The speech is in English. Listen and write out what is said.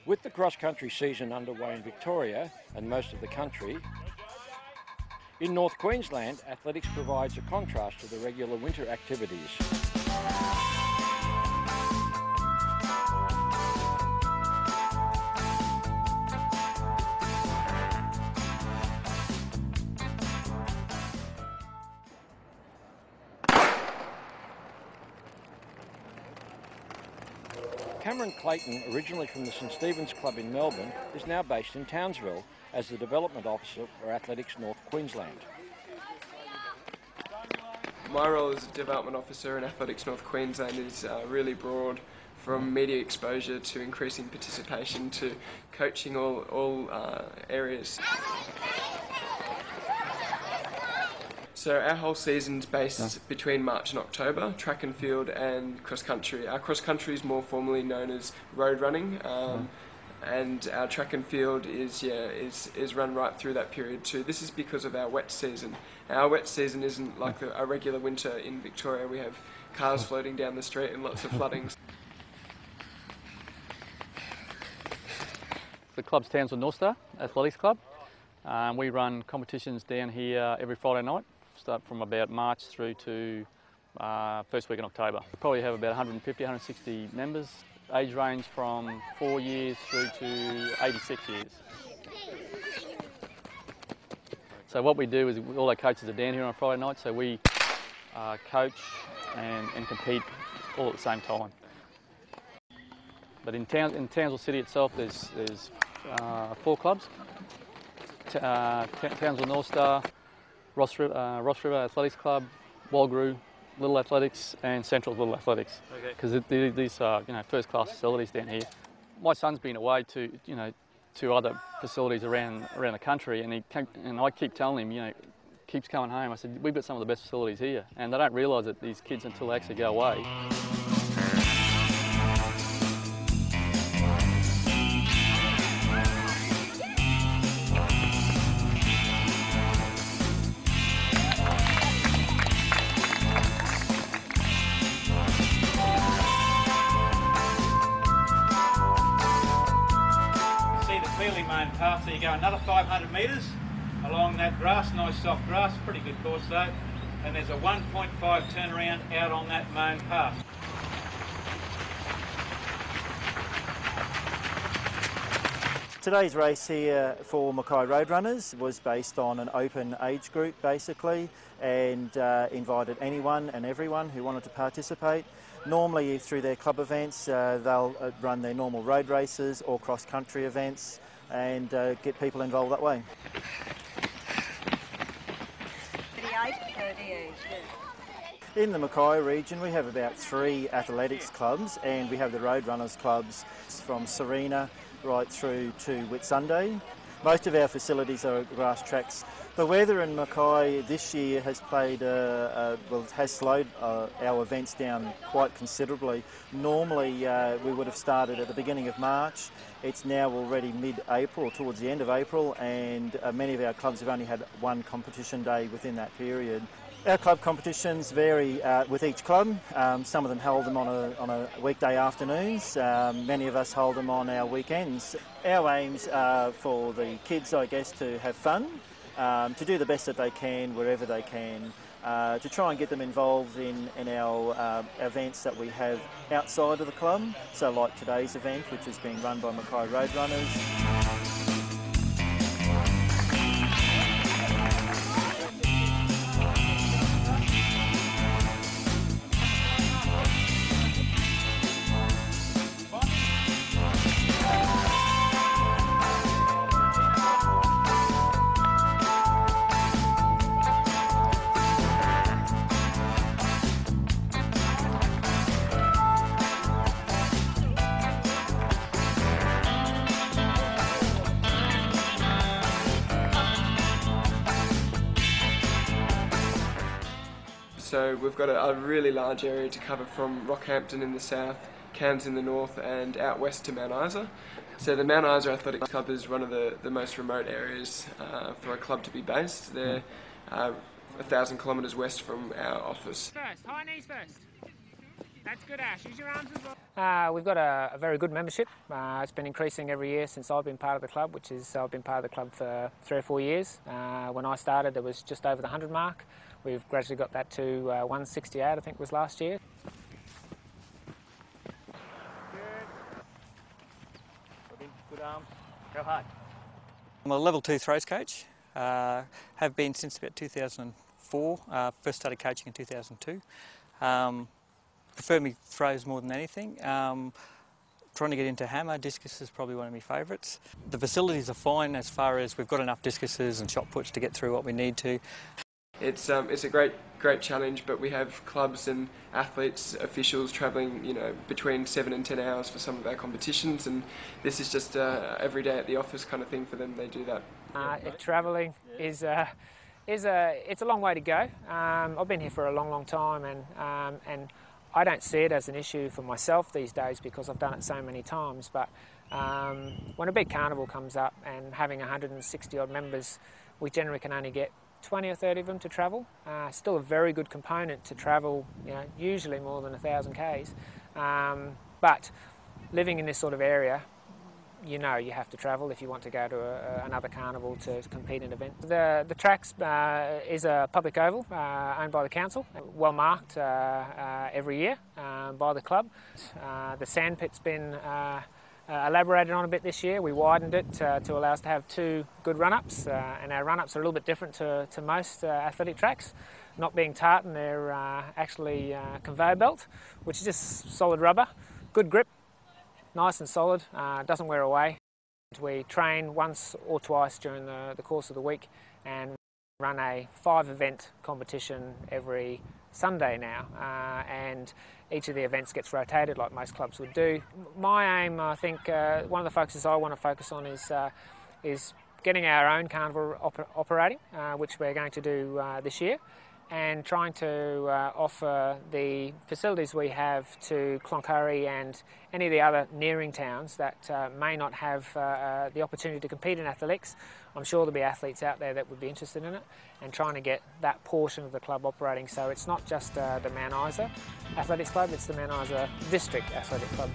With the cross-country season underway in Victoria and most of the country, in North Queensland, athletics provides a contrast to the regular winter activities. Cameron Clayton, originally from the St Stephen's Club in Melbourne, is now based in Townsville as the Development Officer for Athletics North Queensland. My role as a Development Officer in Athletics North Queensland is really broad, from media exposure to increasing participation to coaching all areas. So our whole season's based between March and October, track and field and cross country. Our cross country is more formally known as road running, and our track and field is run right through that period too. This is because of our wet season. Our wet season isn't like a regular winter in Victoria. We have cars floating down the street and lots of flooding. The club's Townsville North Star Athletics Club. We run competitions down here every Friday night. Start from about March through to first week in October. We probably have about 150, 160 members, age range from 4 years through to 86 years. So what we do is all our coaches are down here on Friday night, so we coach and compete all at the same time. But in Townsville City itself, there's 4 clubs. Townsville North Star, Ross River Athletics Club, Walgroo Little Athletics, and Central Little Athletics. Because these are first class facilities down here. My son's been away to other facilities around the country, and I keep telling him, keeps coming home. I said, we've got some of the best facilities here, and they don't realise it, these kids, until they actually go away. Clearly mown path, so you go another 500 metres along that grass, nice soft grass, pretty good course though, and there's a 1.5 turnaround out on that mown path. Today's race here for Mackay Road Runners was based on an open age group basically, and invited anyone and everyone who wanted to participate. Normally through their club events they'll run their normal road races or cross-country events and get people involved that way. In the Mackay region we have about 3 athletics clubs, and we have the road runners clubs from Serena right through to Whitsunday. Most of our facilities are grass tracks. The weather in Mackay this year has has slowed our events down quite considerably. Normally we would have started at the beginning of March. It's now already mid-April, towards the end of April, and many of our clubs have only had 1 competition day within that period. Our club competitions vary with each club. Some of them hold them on a weekday afternoons. Many of us hold them on our weekends. Our aims are for the kids, I guess, to have fun, to do the best that they can wherever they can, to try and get them involved in our events that we have outside of the club. So like today's event, which is being run by Mackay Road Runners. So we've got a really large area to cover, from Rockhampton in the south, Cairns in the north, and out west to Mt Isa. So the Mt Isa Athletics Club is one of the most remote areas for a club to be based. They're 1,000 kilometres west from our office. First, high knees first. That's good, Ash. Use your arms as well. We've got a very good membership. It's been increasing every year since I've been part of the club, which is I've been part of the club for 3 or 4 years. When I started, it was just over the 100 mark. We've gradually got that to 168, I think was last year. Good arms. Go hard. I'm a level 2 throws coach. Have been since about 2004. First started coaching in 2002. Prefer me throws more than anything. Trying to get into hammer, discus is probably one of my favourites. The facilities are fine as far as we've got enough discuses and shot puts to get through what we need to. It's a great challenge, but we have clubs and athletes, officials travelling, between 7 and 10 hours for some of our competitions, and this is just every day at the office kind of thing for them. They do that. Travelling is it's a long way to go. I've been here for a long time, and I don't see it as an issue for myself these days because I've done it so many times. But when a big carnival comes up and having 160 odd members, we generally can only get 20 or 30 of them to travel. Still a very good component to travel, usually more than 1,000 k's. But living in this sort of area, you have to travel if you want to go to another carnival to compete in an event. The tracks is a public oval owned by the council, well marked every year by the club. The sandpit's been elaborated on a bit this year. We widened it to allow us to have 2 good run-ups, and our run-ups are a little bit different to most athletic tracks. Not being tartan, they're actually conveyor belt, which is just solid rubber, good grip, nice and solid, doesn't wear away. We train once or twice during the course of the week and run a 5-event competition every Sunday now, and each of the events gets rotated like most clubs would do. My aim, I think, one of the focuses I want to focus on is getting our own carnival operating, which we're going to do this year, and trying to offer the facilities we have to Cloncurry and any of the other nearing towns that may not have the opportunity to compete in athletics. I'm sure there'll be athletes out there that would be interested in it, and trying to get that portion of the club operating so it's not just the Mt Isa Athletics Club, it's the Mt Isa District Athletic Club.